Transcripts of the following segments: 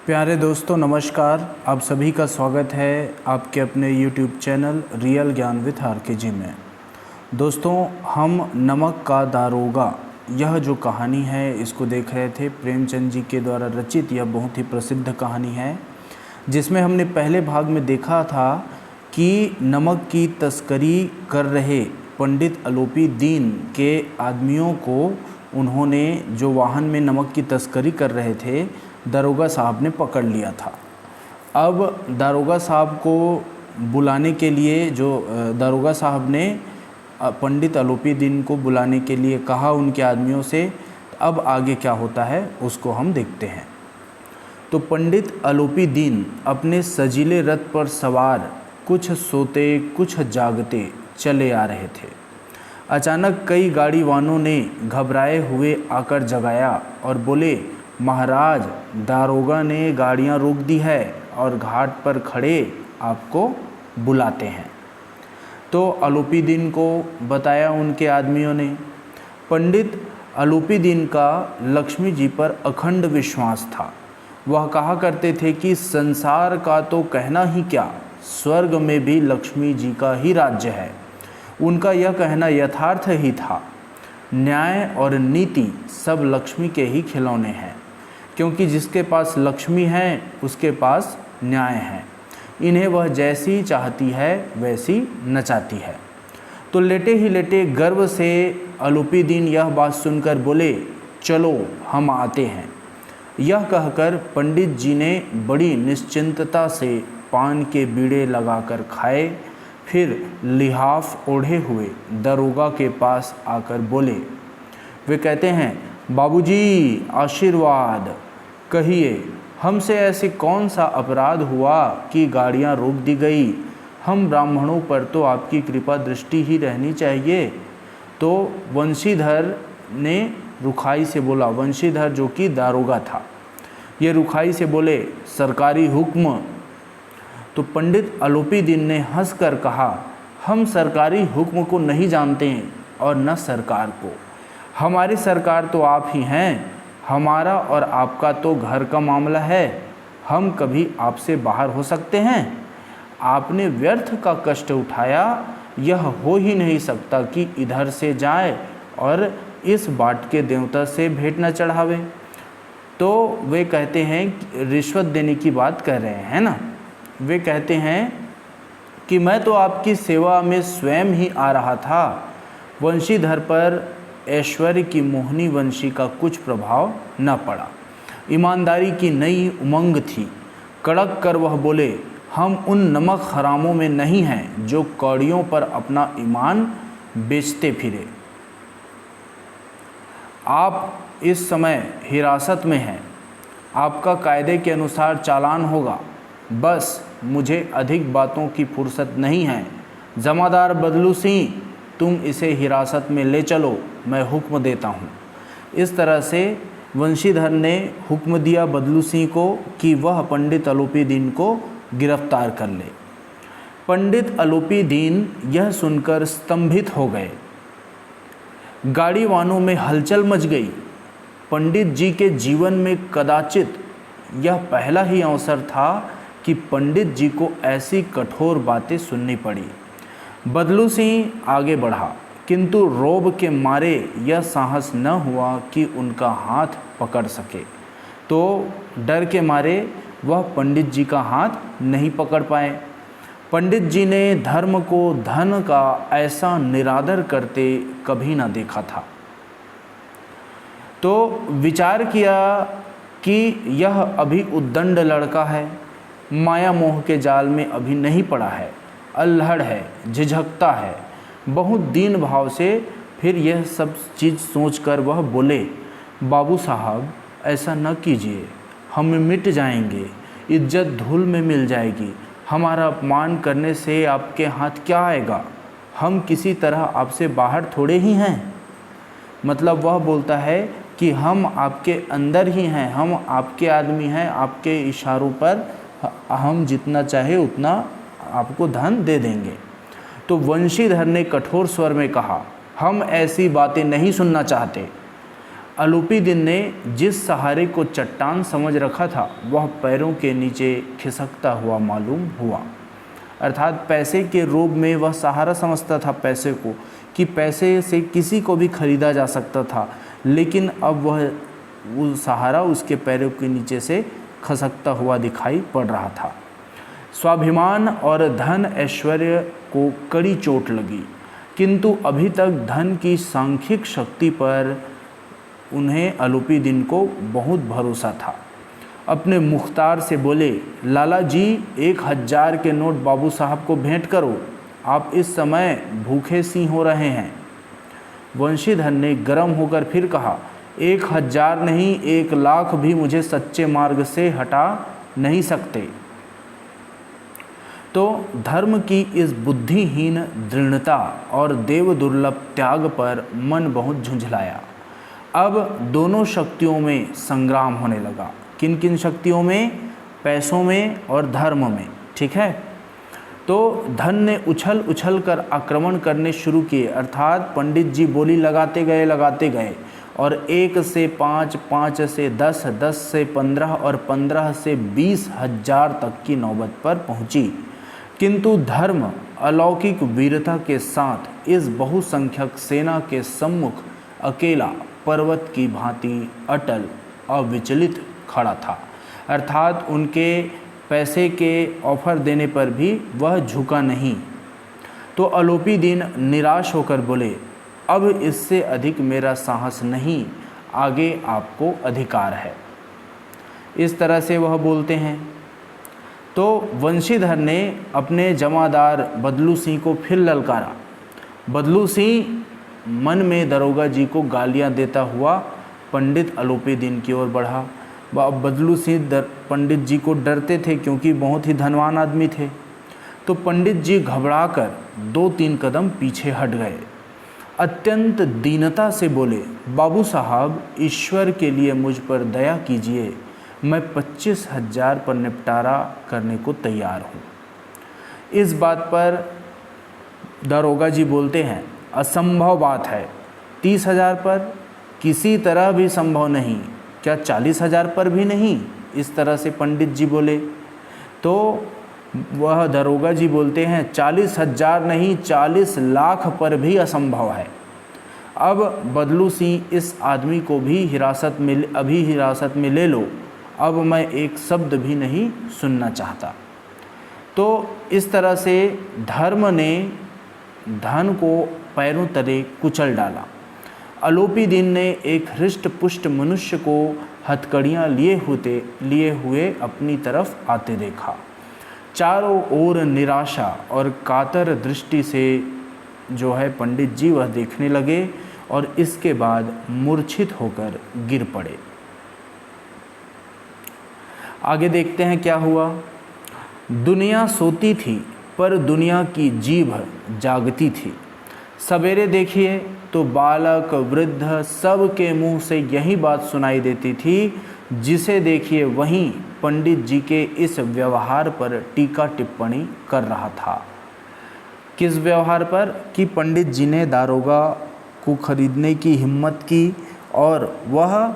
प्यारे दोस्तों नमस्कार। आप सभी का स्वागत है आपके अपने YouTube चैनल रियल ज्ञान विथ RKG में। दोस्तों, हम नमक का दारोगा यह जो कहानी है इसको देख रहे थे। प्रेमचंद जी के द्वारा रचित यह बहुत ही प्रसिद्ध कहानी है, जिसमें हमने पहले भाग में देखा था कि नमक की तस्करी कर रहे पंडित अलोपी दीन के आदमियों को उन्होंने जो वाहन में नमक की तस्करी कर रहे थे दरोगा साहब ने पकड़ लिया था। अब दरोगा साहब को बुलाने के लिए दरोगा साहब ने पंडित अलोपी दीन को बुलाने के लिए कहा उनके आदमियों से। अब आगे क्या होता है उसको हम देखते हैं। तो पंडित अलोपी दीन अपने सजीले रथ पर सवार कुछ सोते कुछ जागते चले आ रहे थे। अचानक कई गाड़ी वालों ने घबराए हुए आकर जगाया और बोले, महाराज, दारोगा ने गाड़ियां रोक दी है और घाट पर खड़े आपको बुलाते हैं। तो अलोपी दीन को बताया उनके आदमियों ने। पंडित अलोपी दीन का लक्ष्मी जी पर अखंड विश्वास था। वह कहा करते थे कि संसार का तो कहना ही क्या, स्वर्ग में भी लक्ष्मी जी का ही राज्य है। उनका यह कहना यथार्थ ही था। न्याय और नीति सब लक्ष्मी के ही खिलौने हैं, क्योंकि जिसके पास लक्ष्मी है उसके पास न्याय है। इन्हें वह जैसी चाहती है वैसी नचाती है। तो लेटे ही लेटे गर्व से अलोपी दीन यह बात सुनकर बोले, चलो हम आते हैं। यह कहकर पंडित जी ने बड़ी निश्चिंतता से पान के बीड़े लगाकर खाए, फिर लिहाफ ओढ़े हुए दरोगा के पास आकर बोले। वे कहते हैं, बाबूजी आशीर्वाद, कहिए हमसे ऐसे कौन सा अपराध हुआ कि गाड़ियां रोक दी गई। हम ब्राह्मणों पर तो आपकी कृपा दृष्टि ही रहनी चाहिए। तो वंशीधर ने रुखाई से बोला, वंशीधर जो कि दारोगा था, ये रुखाई से बोले, सरकारी हुक्म। तो पंडित अलोपी दीन ने हंसकर कहा, हम सरकारी हुक्म को नहीं जानते हैं और न सरकार को। हमारी सरकार तो आप ही हैं। हमारा और आपका तो घर का मामला है। हम कभी आपसे बाहर हो सकते हैं? आपने व्यर्थ का कष्ट उठाया। यह हो ही नहीं सकता कि इधर से जाए और इस बाट के देवता से भेंट न चढ़ावे। तो वे कहते हैं, रिश्वत देने की बात कर रहे हैं ना। वे कहते हैं कि मैं तो आपकी सेवा में स्वयं ही आ रहा था। वंशीधर पर ऐश्वर्य की मोहनी वंशी का कुछ प्रभाव न पड़ा। ईमानदारी की नई उमंग थी। कड़क कर वह बोले, हम उन नमक हरामों में नहीं हैं जो कौड़ियों पर अपना ईमान बेचते फिरे। आप इस समय हिरासत में हैं। आपका कायदे के अनुसार चालान होगा। बस मुझे अधिक बातों की फुर्सत नहीं है। जमादार बदलू सिंह, तुम इसे हिरासत में ले चलो, मैं हुक्म देता हूँ। इस तरह से वंशीधर ने हुक्म दिया बदलू सिंह को कि वह पंडित अलोपी दीन को गिरफ्तार कर ले। पंडित अलोपी दीन यह सुनकर स्तंभित हो गए। गाड़ी वानों में हलचल मच गई। पंडित जी के जीवन में कदाचित यह पहला ही अवसर था कि पंडित जी को ऐसी कठोर बातें सुननी पड़ी। बदलू सिंह आगे बढ़ा, किंतु रोब के मारे यह साहस न हुआ कि उनका हाथ पकड़ सके। तो डर के मारे वह पंडित जी का हाथ नहीं पकड़ पाए। पंडित जी ने धर्म को धन का ऐसा निरादर करते कभी न देखा था। तो विचार किया कि यह अभी उद्दंड लड़का है, माया मोह के जाल में अभी नहीं पड़ा है, अल्हड़ है, झिझकता है। बहुत दीन भाव से फिर यह सब चीज़ सोचकर वह बोले, बाबू साहब ऐसा न कीजिए, हम मिट जाएंगे, इज्जत धूल में मिल जाएगी। हमारा अपमान करने से आपके हाथ क्या आएगा? हम किसी तरह आपसे बाहर थोड़े ही हैं। मतलब वह बोलता है कि हम आपके अंदर ही हैं, हम आपके आदमी हैं। आपके इशारों पर हम जितना चाहे उतना आपको धन दे देंगे। तो वंशीधर ने कठोर स्वर में कहा, हम ऐसी बातें नहीं सुनना चाहते। अलूपीदीन ने जिस सहारे को चट्टान समझ रखा था वह पैरों के नीचे खिसकता हुआ मालूम हुआ। अर्थात पैसे के रूप में वह सहारा समझता था पैसे को, कि पैसे से किसी को भी खरीदा जा सकता था, लेकिन अब वह वो सहारा उसके पैरों के नीचे से खसकता हुआ दिखाई पड़ रहा था। स्वाभिमान और धन ऐश्वर्य को कड़ी चोट लगी, किंतु अभी तक धन की सांख्यिक शक्ति पर उन्हें अलूपीदीन को बहुत भरोसा था। अपने मुख्तार से बोले, लाला जी 1000 के नोट बाबू साहब को भेंट करो, आप इस समय भूखे सी हो रहे हैं। वंशीधर ने गर्म होकर फिर कहा, 1000 नहीं 1,00,000 भी मुझे सच्चे मार्ग से हटा नहीं सकते। तो धर्म की इस बुद्धिहीन दृढ़ता और देव दुर्लभ त्याग पर मन बहुत झुंझलाया। अब दोनों शक्तियों में संग्राम होने लगा। किन किन शक्तियों में? पैसों में और धर्म में। ठीक है, तो धन ने उछल उछल कर आक्रमण करने शुरू किए, अर्थात पंडित जी बोली लगाते गए और 1 से 5, 5 से 10, 10 से 15 और 15 से 20,000 तक की नौबत पर पहुंची। किंतु धर्म अलौकिक वीरता के साथ इस बहुसंख्यक सेना के सम्मुख अकेला पर्वत की भांति अटल अविचलित खड़ा था। अर्थात उनके पैसे के ऑफर देने पर भी वह झुका नहीं। तो अलूपीदीन निराश होकर बोले, अब इससे अधिक मेरा साहस नहीं, आगे आपको अधिकार है। इस तरह से वह बोलते हैं। तो वंशीधर ने अपने जमादार बदलू सिंह को फिर ललकारा। बदलू सिंह मन में दरोगा जी को गालियां देता हुआ पंडित अलूपीदीन की ओर बढ़ा। बदलू सिंह पंडित जी को डरते थे क्योंकि बहुत ही धनवान आदमी थे। तो पंडित जी घबराकर 2-3 कदम पीछे हट गए। अत्यंत दीनता से बोले, बाबू साहब ईश्वर के लिए मुझ पर दया कीजिए, मैं 25,000 पर निपटारा करने को तैयार हूँ। इस बात पर दरोगा जी बोलते हैं, असंभव बात है, 30,000 पर किसी तरह भी संभव नहीं, क्या 40,000 पर भी नहीं? इस तरह से पंडित जी बोले। तो वह दरोगा जी बोलते हैं, 40,000 नहीं 40 लाख पर भी असंभव है। अब बदलू सिंह इस आदमी को भी हिरासत में ले लो, अब मैं एक शब्द भी नहीं सुनना चाहता। तो इस तरह से धर्म ने धन को पैरों तले कुचल डाला। अलूपीदीन ने एक हृष्ट पुष्ट मनुष्य को हथकड़ियाँ लिए हुए अपनी तरफ आते देखा। चारों ओर निराशा और कातर दृष्टि से जो है पंडित जी वह देखने लगे और इसके बाद मूर्छित होकर गिर पड़े। आगे देखते हैं क्या हुआ। दुनिया सोती थी पर दुनिया की जीभ जागती थी। सवेरे देखिए तो बालक वृद्ध सब के मुंह से यही बात सुनाई देती थी, जिसे देखिए वहीं पंडित जी के इस व्यवहार पर टीका टिप्पणी कर रहा था। किस व्यवहार पर? कि पंडित जी ने दारोगा को खरीदने की हिम्मत की और वह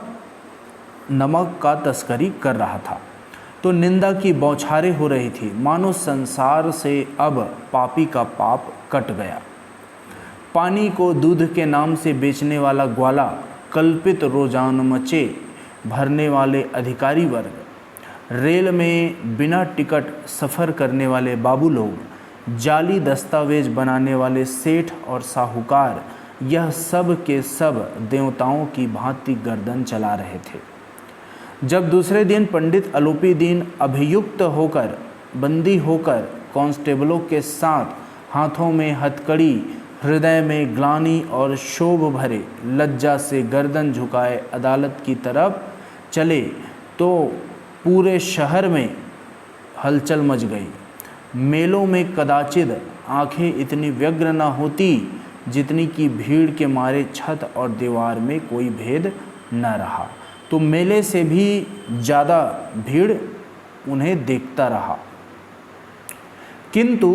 नमक का तस्करी कर रहा था। तो निंदा की बौछारें हो रही थी, मानो संसार से अब पापी का पाप कट गया। पानी को दूध के नाम से बेचने वाला ग्वाला, कल्पित रोजानमचे भरने वाले अधिकारी वर्ग, रेल में बिना टिकट सफ़र करने वाले बाबू लोग, जाली दस्तावेज बनाने वाले सेठ और साहूकार, यह सब के सब देवताओं की भांति गर्दन चला रहे थे। जब दूसरे दिन पंडित अलूपीदीन अभियुक्त होकर बंदी होकर कांस्टेबलों के साथ हाथों में हथकड़ी, हृदय में ग्लानि और शोभ भरे लज्जा से गर्दन झुकाए अदालत की तरफ चले तो पूरे शहर में हलचल मच गई। मेलों में कदाचित आंखें इतनी व्यग्र न होती जितनी कि भीड़ के मारे छत और दीवार में कोई भेद न रहा। तो मेले से भी ज़्यादा भीड़ उन्हें देखता रहा, किंतु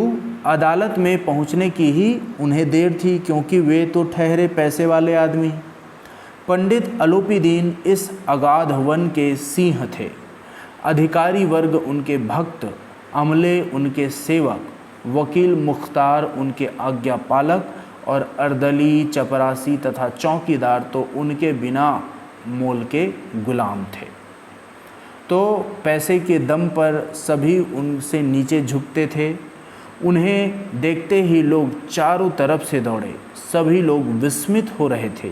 अदालत में पहुंचने की ही उन्हें देर थी, क्योंकि वे तो ठहरे पैसे वाले आदमी। पंडित अलोपीदीन इस अगाध वन के सिंह थे। अधिकारी वर्ग उनके भक्त, अमले उनके सेवक, वकील मुख्तार उनके आज्ञापालक और अर्दली, चपरासी तथा चौकीदार तो उनके बिना मोल के गुलाम थे। तो पैसे के दम पर सभी उनसे नीचे झुकते थे। उन्हें देखते ही लोग चारों तरफ से दौड़े। सभी लोग विस्मित हो रहे थे,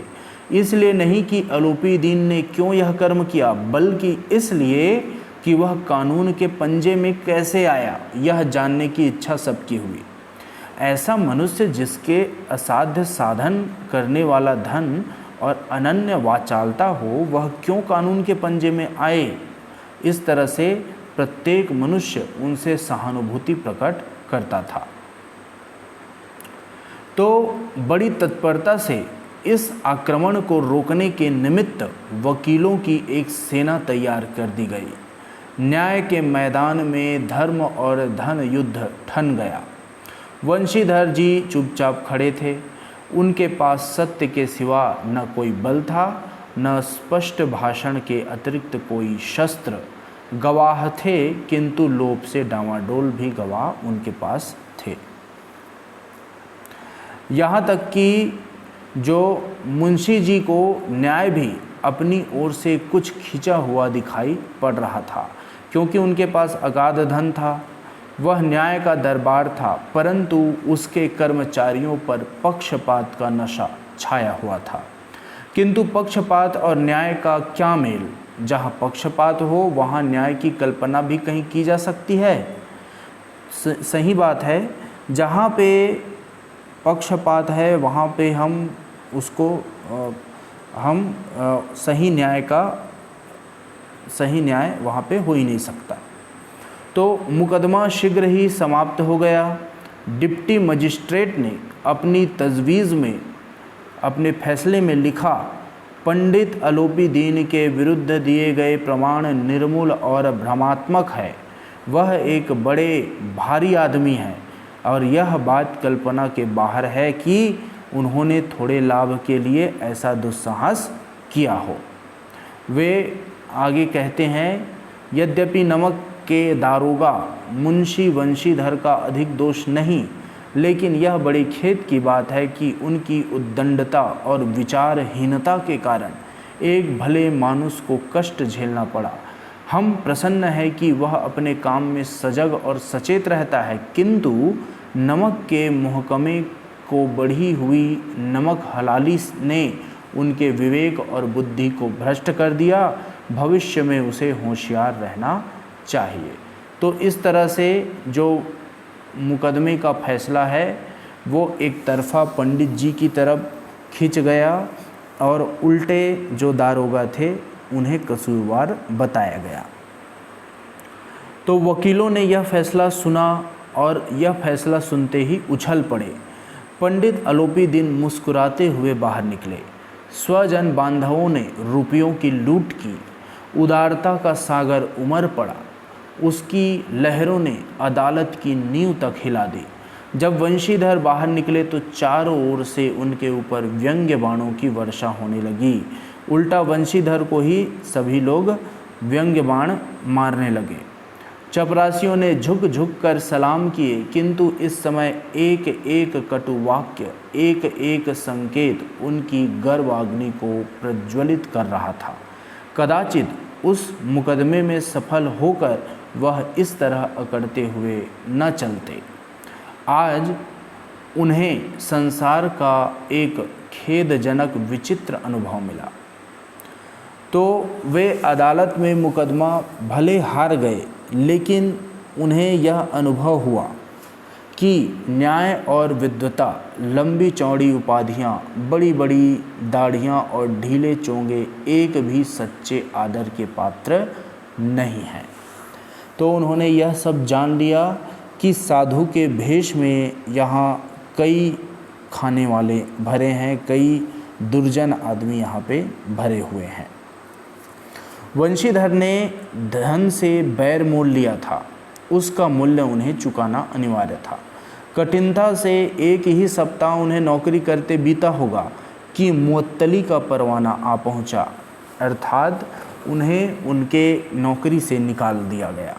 इसलिए नहीं कि अलोपीदीन ने क्यों यह कर्म किया, बल्कि इसलिए कि वह कानून के पंजे में कैसे आया, यह जानने की इच्छा सबकी हुई। ऐसा मनुष्य जिसके असाध्य साधन करने वाला धन और अनन्य वाचालता हो, वह क्यों कानून के पंजे में आए। इस तरह से प्रत्येक मनुष्य उनसे सहानुभूति प्रकट करता था। तो बड़ी तत्परता से इस आक्रमण को रोकने के निमित्त वकीलों की एक सेना तैयार कर दी गई। न्याय के मैदान में धर्म और धन युद्ध ठन गया। वंशीधर जी चुपचाप खड़े थे। उनके पास सत्य के सिवा न कोई बल था, न स्पष्ट भाषण के अतिरिक्त कोई शस्त्र। गवाह थे, किंतु लोभ से डामाडोल भी गवाह उनके पास थे। यहाँ तक कि जो मुंशी जी को न्याय भी अपनी ओर से कुछ खींचा हुआ दिखाई पड़ रहा था, क्योंकि उनके पास अगाध धन था। वह न्याय का दरबार था, परंतु उसके कर्मचारियों पर पक्षपात का नशा छाया हुआ था। किंतु पक्षपात और न्याय का क्या मेल। जहाँ पक्षपात हो वहाँ न्याय की कल्पना भी कहीं की जा सकती है। सही बात है, जहाँ पे पक्षपात है वहाँ पे हम उसको सही न्याय वहाँ पे हो ही नहीं सकता। तो मुकदमा शीघ्र ही समाप्त हो गया। डिप्टी मजिस्ट्रेट ने अपनी तजवीज़ में, अपने फैसले में लिखा, पंडित अलोपीदीन के विरुद्ध दिए गए प्रमाण निर्मूल और भ्रमात्मक है। वह एक बड़े भारी आदमी है और यह बात कल्पना के बाहर है कि उन्होंने थोड़े लाभ के लिए ऐसा दुस्साहस किया हो। वे आगे कहते हैं, यद्यपि नमक के दारोगा मुंशी वंशीधर का अधिक दोष नहीं, लेकिन यह बड़ी खेद की बात है कि उनकी उद्दंडता और विचारहीनता के कारण एक भले मानुष को कष्ट झेलना पड़ा। हम प्रसन्न है कि वह अपने काम में सजग और सचेत रहता है, किंतु नमक के महकमे को बढ़ी हुई नमक हलाली ने उनके विवेक और बुद्धि को भ्रष्ट कर दिया। भविष्य में उसे होशियार रहना चाहिए। तो इस तरह से जो मुकदमे का फैसला है वो एक तरफा पंडित जी की तरफ खिंच गया और उल्टे जो दारोगा थे उन्हें कसूरवार बताया गया। तो वकीलों ने यह फैसला सुना और यह फैसला सुनते ही उछल पड़े। पंडित अलोपीदीन मुस्कुराते हुए बाहर निकले। स्वजन बांधवों ने रुपयों की लूट की। उदारता का सागर उमड़ पड़ा। उसकी लहरों ने अदालत की नींव तक हिला दी। जब वंशीधर बाहर निकले तो चारों ओर से उनके ऊपर व्यंग्य बाणों की वर्षा होने लगी। उल्टा वंशीधर को ही सभी लोग व्यंग्य बाण मारने लगे। चपरासियों ने झुक झुक कर सलाम किए, किंतु इस समय एक एक कटु वाक्य, एक एक संकेत उनकी गर्वाग्नि को प्रज्वलित कर रहा था। कदाचित उस मुकदमे में सफल होकर वह इस तरह अकड़ते हुए न चलते। आज उन्हें संसार का एक खेदजनक विचित्र अनुभव मिला। तो वे अदालत में मुकदमा भले हार गए, लेकिन उन्हें यह अनुभव हुआ कि न्याय और विद्वता, लंबी चौड़ी उपाधियाँ, बड़ी बड़ी दाढ़ियाँ और ढीले चोंगे एक भी सच्चे आदर के पात्र नहीं हैं। तो उन्होंने यह सब जान लिया कि साधु के भेष में यहाँ कई खाने वाले भरे हैं, कई दुर्जन आदमी यहाँ पे भरे हुए हैं। वंशीधर ने धन से बैर मोल लिया था, उसका मूल्य उन्हें चुकाना अनिवार्य था। कठिनता से एक ही सप्ताह उन्हें नौकरी करते बीता होगा, कि मुअत्तली का परवाना आ पहुंचा, अर्थात उन्हें उनके नौकरी से निकाल दिया गया।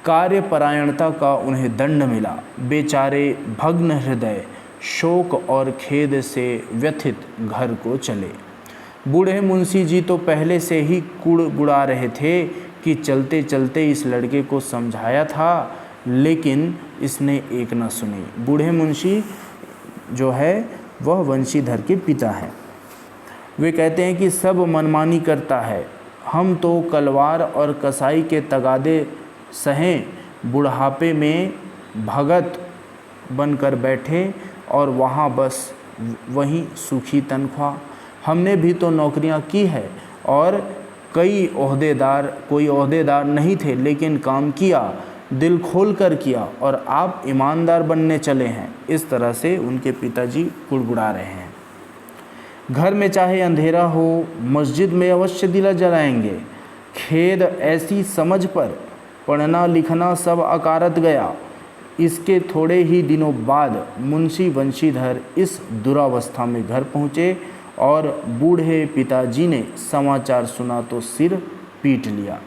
कार्यपरायणता का उन्हें दंड मिला। बेचारे भग्न हृदय, शोक और खेद से व्यथित घर को चले। बूढ़े मुंशी जी तो पहले से ही कुड़बुड़ा रहे थे कि चलते चलते इस लड़के को समझाया था, लेकिन इसने एक न सुनी। बूढ़े मुंशी जो है वह वंशीधर के पिता हैं। वे कहते हैं कि सब मनमानी करता है, हम तो कलवार और कसाई के तगादे सहें बुढ़ापे में भगत बनकर बैठे और वहाँ बस वहीं सूखी तनख्वाह। हमने भी तो नौकरियाँ की है और कोई ओहदेदार नहीं थे, लेकिन काम किया, दिल खोल कर किया, और आप ईमानदार बनने चले हैं। इस तरह से उनके पिताजी कुड़बुड़ा रहे हैं। घर में चाहे अंधेरा हो, मस्जिद में अवश्य दिया जलाएंगे। खेद ऐसी समझ पर पढ़ना लिखना सब अकारत गया। इसके थोड़े ही दिनों बाद मुंशी वंशीधर इस दुरावस्था में घर पहुँचे और बूढ़े पिताजी ने समाचार सुना तो सिर पीट लिया।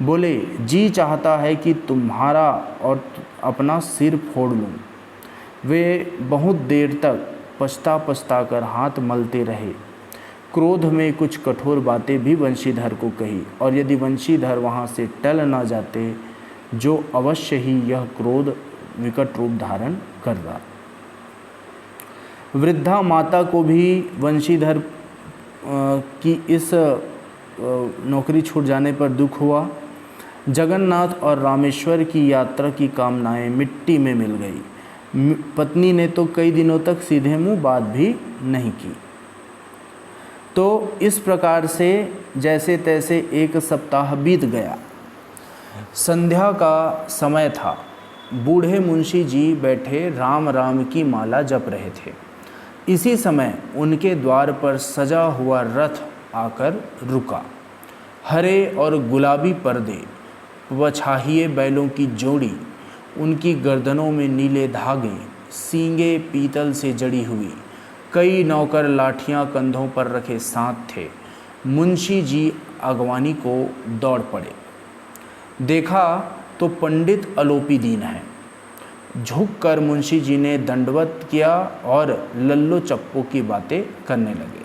बोले, जी चाहता है कि तुम्हारा और अपना सिर फोड़ लूँ। वे बहुत देर तक पछता कर हाथ मलते रहे। क्रोध में कुछ कठोर बातें भी वंशीधर को कही, और यदि वंशीधर वहाँ से टल न जाते, जो अवश्य ही यह क्रोध विकट रूप धारण करता। वृद्धा माता को भी वंशीधर की इस नौकरी छूट जाने पर दुख हुआ। जगन्नाथ और रामेश्वर की यात्रा की कामनाएं मिट्टी में मिल गई। पत्नी ने तो कई दिनों तक सीधे मुंह बात भी नहीं की। तो इस प्रकार से जैसे तैसे एक सप्ताह बीत गया। संध्या का समय था। बूढ़े मुंशी जी बैठे राम राम की माला जप रहे थे। इसी समय उनके द्वार पर सजा हुआ रथ आकर रुका। हरे और गुलाबी पर्दे, बछाहिए बैलों की जोड़ी, उनकी गर्दनों में नीले धागे, सींगे पीतल से जड़ी हुई, कई नौकर लाठियां कंधों पर रखे साथ थे। मुंशी जी अगवानी को दौड़ पड़े। देखा तो पंडित अलोपी दीन है। झुककर मुंशी जी ने दंडवत किया और लल्लो चप्पो की बातें करने लगे।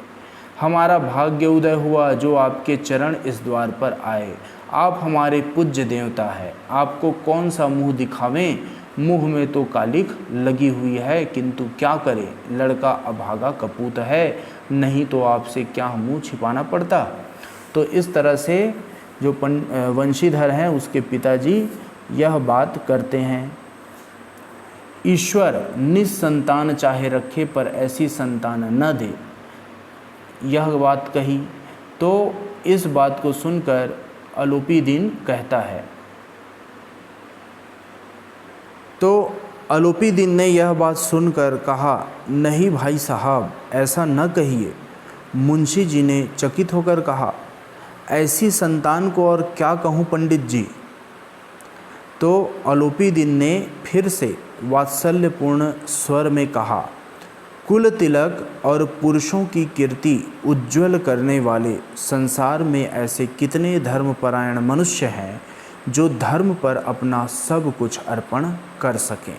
हमारा भाग्य उदय हुआ जो आपके चरण इस द्वार पर आए। आप हमारे पूज्य देवता है, आपको कौन सा मुंह दिखावें। मुंह में तो कालिख लगी हुई है, किंतु क्या करे, लड़का अभागा कपूत है, नहीं तो आपसे क्या मुंह छिपाना पड़ता। तो इस तरह से जो वंशीधर हैं उसके पिताजी यह बात करते हैं। ईश्वर निसंतान चाहे रखे पर ऐसी संतान न दे, यह बात कही। तो इस बात को सुनकर अलोपी दीन कहता है, तो अलोपी दीन ने यह बात सुनकर कहा, नहीं भाई साहब, ऐसा न कहिए। मुंशी जी ने चकित होकर कहा, ऐसी संतान को और क्या कहूँ पंडित जी। तो अलोपी दीन ने फिर से वात्सल्यपूर्ण स्वर में कहा, कुल तिलक और पुरुषों की कीर्ति उज्ज्वल करने वाले संसार में ऐसे कितने धर्मपरायण मनुष्य हैं जो धर्म पर अपना सब कुछ अर्पण कर सकें।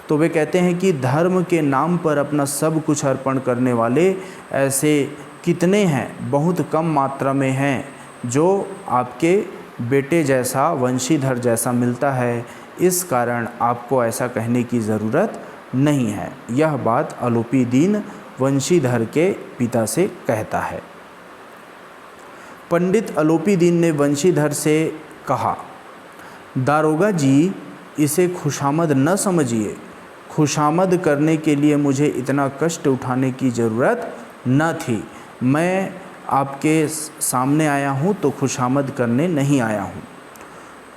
तो वे कहते हैं कि धर्म के नाम पर अपना सब कुछ अर्पण करने वाले ऐसे कितने हैं, बहुत कम मात्रा में हैं, जो आपके बेटे जैसा वंशीधर जैसा मिलता है। इस कारण आपको ऐसा कहने की ज़रूरत नहीं है। यह बात अलोपी दीन वंशीधर के पिता से कहता है। पंडित अलोपी दीन ने वंशीधर से कहा, दारोगा जी, इसे खुशामद न समझिए। खुशामद करने के लिए मुझे इतना कष्ट उठाने की ज़रूरत न थी। मैं आपके सामने आया हूँ तो खुशामद करने नहीं आया हूँ।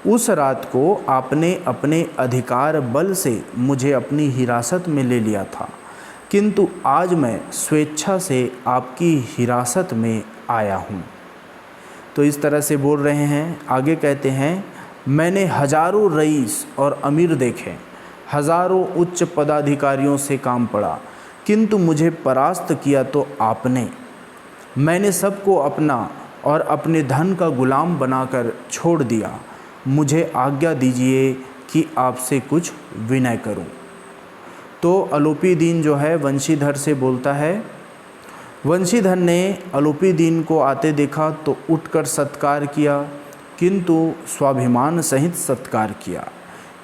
उस रात को आपने अपने अधिकार बल से मुझे अपनी हिरासत में ले लिया था, किंतु आज मैं स्वेच्छा से आपकी हिरासत में आया हूँ। तो इस तरह से बोल रहे हैं। आगे कहते हैं, मैंने हजारों रईस और अमीर देखे, हजारों उच्च पदाधिकारियों से काम पड़ा, किंतु मुझे परास्त किया तो आपने। मैंने सबको अपना और अपने धन का गुलाम बनाकर छोड़ दिया। मुझे आज्ञा दीजिए कि आपसे कुछ विनय करूं। तो अलोपीदीन जो है वंशीधर से बोलता है। वंशीधर ने अलोपीदीन को आते देखा तो उठकर सत्कार किया, किंतु स्वाभिमान सहित सत्कार किया,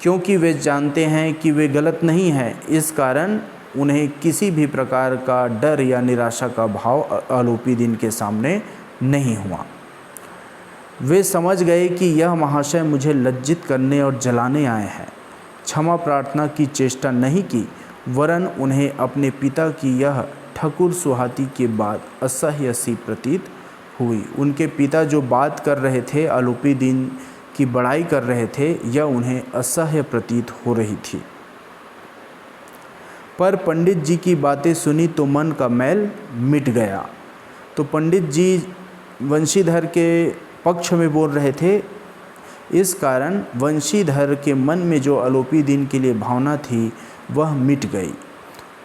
क्योंकि वे जानते हैं कि वे गलत नहीं हैं। इस कारण उन्हें किसी भी प्रकार का डर या निराशा का भाव अलोपीदीन के सामने नहीं हुआ। वे समझ गए कि यह महाशय मुझे लज्जित करने और जलाने आए हैं। क्षमा प्रार्थना की चेष्टा नहीं की, वरन उन्हें अपने पिता की यह ठकुर सुहाती के बाद असह्य सी प्रतीत हुई। उनके पिता जो बात कर रहे थे, अलोपीदीन की बड़ाई कर रहे थे, यह उन्हें असह्य प्रतीत हो रही थी। पर पंडित जी की बातें सुनी तो मन का मैल मिट गया। तो पंडित जी वंशीधर के पक्ष में बोल रहे थे, इस कारण वंशीधर के मन में जो अलोपीदीन के लिए भावना थी वह मिट गई।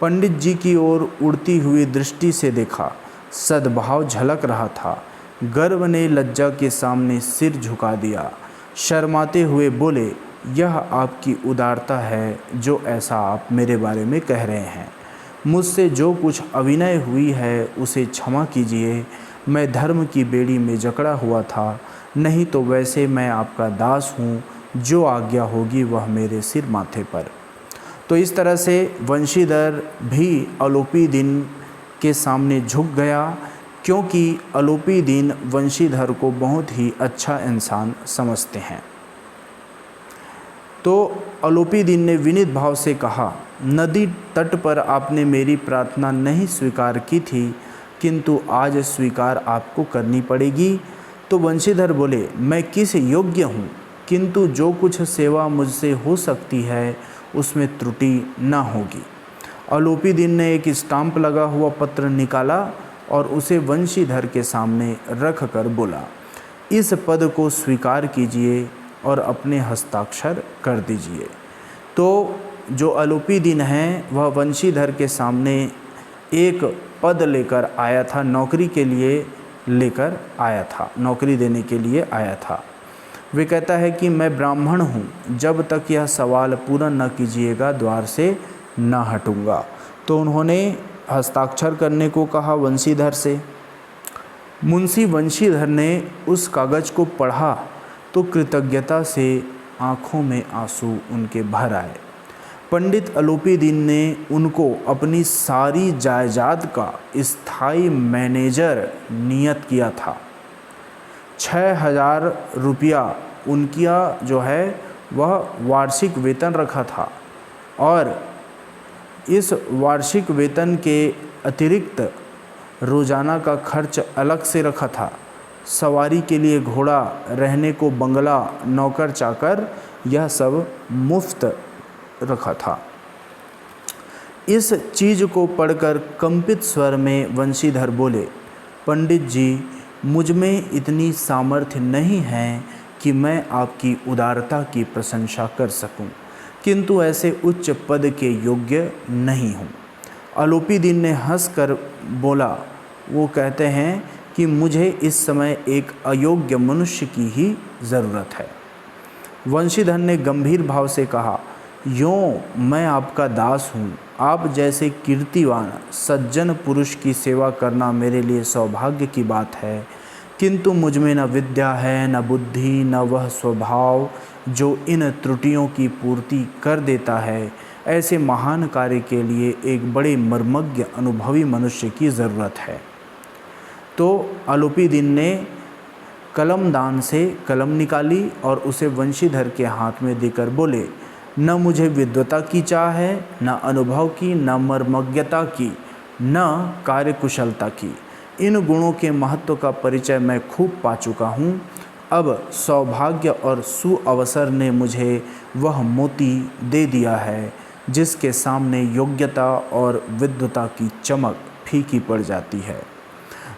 पंडित जी की ओर उड़ती हुई दृष्टि से देखा, सद्भाव झलक रहा था। गर्व ने लज्जा के सामने सिर झुका दिया। शर्माते हुए बोले, यह आपकी उदारता है जो ऐसा आप मेरे बारे में कह रहे हैं। मुझसे जो कुछ अविनय हुई है उसे क्षमा कीजिए। मैं धर्म की बेड़ी में जकड़ा हुआ था, नहीं तो वैसे मैं आपका दास हूँ। जो आज्ञा होगी वह मेरे सिर माथे पर। तो इस तरह से वंशीधर भी अलोपीदीन के सामने झुक गया, क्योंकि अलोपीदीन वंशीधर को बहुत ही अच्छा इंसान समझते हैं। तो अलोपीदीन ने विनीत भाव से कहा, नदी तट पर आपने मेरी प्रार्थना नहीं स्वीकार की थी, किंतु आज स्वीकार आपको करनी पड़ेगी। तो वंशीधर बोले, मैं किस योग्य हूँ, किंतु जो कुछ सेवा मुझसे हो सकती है उसमें त्रुटि न होगी। अलोपीदीन ने एक स्टाम्प लगा हुआ पत्र निकाला और उसे वंशीधर के सामने रख कर बोला, इस पद को स्वीकार कीजिए और अपने हस्ताक्षर कर दीजिए। तो जो अलोपीदीन है वह वंशीधर के सामने एक पद लेकर आया था, नौकरी के लिए लेकर आया था, नौकरी देने के लिए आया था। वे कहता है कि मैं ब्राह्मण हूँ, जब तक यह सवाल पूरा न कीजिएगा द्वार से न हटूँगा। तो उन्होंने हस्ताक्षर करने को कहा वंशीधर से। मुंशी वंशीधर ने उस कागज़ को पढ़ा तो कृतज्ञता से आँखों में आंसू उनके भर आए। पंडित अलोपीदीन ने उनको अपनी सारी जायदाद का स्थायी मैनेजर नियत किया था। 6,000 रुपया उनका जो है वह वार्षिक वेतन रखा था, और इस वार्षिक वेतन के अतिरिक्त रोज़ाना का खर्च अलग से रखा था। सवारी के लिए घोड़ा, रहने को बंगला, नौकर चाकर, यह सब मुफ्त रखा था। इस चीज़ को पढ़कर कंपित स्वर में वंशीधर बोले, पंडित जी, मुझ में इतनी सामर्थ्य नहीं है कि मैं आपकी उदारता की प्रशंसा कर सकूं, किंतु ऐसे उच्च पद के योग्य नहीं हूं। अलोपीदीन ने हंसकर बोला, वो कहते हैं कि मुझे इस समय एक अयोग्य मनुष्य की ही ज़रूरत है। वंशीधर ने गंभीर भाव से कहा, यों मैं आपका दास हूँ। आप जैसे कीर्तिवान सज्जन पुरुष की सेवा करना मेरे लिए सौभाग्य की बात है, किंतु मुझ में न विद्या है, न बुद्धि, न वह स्वभाव जो इन त्रुटियों की पूर्ति कर देता है। ऐसे महान कार्य के लिए एक बड़े मर्मज्ञ अनुभवी मनुष्य की ज़रूरत है। तो अलोपीदीन ने कलमदान से कलम निकाली और उसे वंशीधर के हाथ में देकर बोले, न मुझे विद्वता की चाह है, न अनुभव की, न मर्मज्ञता की, न कार्यकुशलता की। इन गुणों के महत्व का परिचय मैं खूब पा चुका हूँ। अब सौभाग्य और सुअवसर ने मुझे वह मोती दे दिया है जिसके सामने योग्यता और विद्वता की चमक फीकी पड़ जाती है।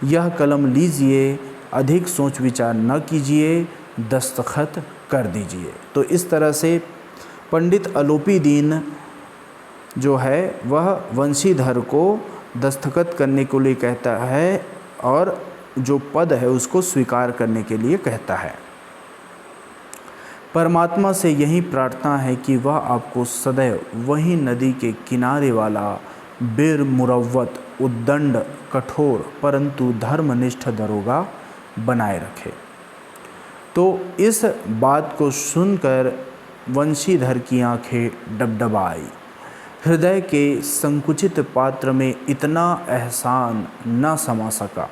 यह कलम लीजिए, अधिक सोच विचार न कीजिए, दस्तखत कर दीजिए। तो इस तरह से पंडित अलोपीदीन जो है वह वंशीधर को दस्तखत करने के लिए कहता है और जो पद है उसको स्वीकार करने के लिए कहता है। परमात्मा से यही प्रार्थना है कि वह आपको सदैव वही नदी के किनारे वाला बीर मुरव्वत उद्दंड कठोर परंतु धर्मनिष्ठ दरोगा बनाए रखे। तो इस बात को सुनकर वंशीधर की आंखें डबडबाई। हृदय के संकुचित पात्र में इतना एहसान न समा सका।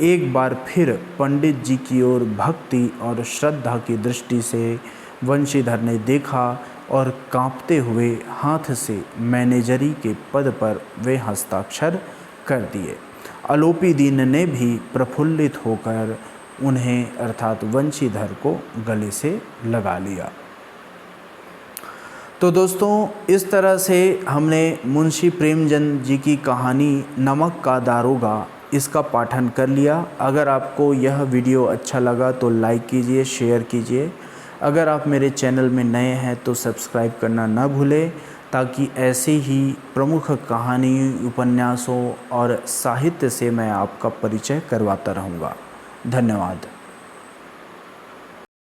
एक बार फिर पंडित जी की ओर भक्ति और श्रद्धा की दृष्टि से वंशीधर ने देखा और कांपते हुए हाथ से मैनेजरी के पद पर वे हस्ताक्षर कर दिए। आलोपी दीन ने भी प्रफुल्लित होकर उन्हें अर्थात वंशीधर को गले से लगा लिया। तो दोस्तों, इस तरह से हमने मुंशी प्रेमचंद जी की कहानी नमक का दारोगा इसका पाठन कर लिया। अगर आपको यह वीडियो अच्छा लगा तो लाइक कीजिए, शेयर कीजिए। अगर आप मेरे चैनल में नए हैं तो सब्सक्राइब करना न भूलें, ताकि ऐसे ही प्रमुख कहानी, उपन्यासों और साहित्य से मैं आपका परिचय करवाता रहूँगा। धन्यवाद।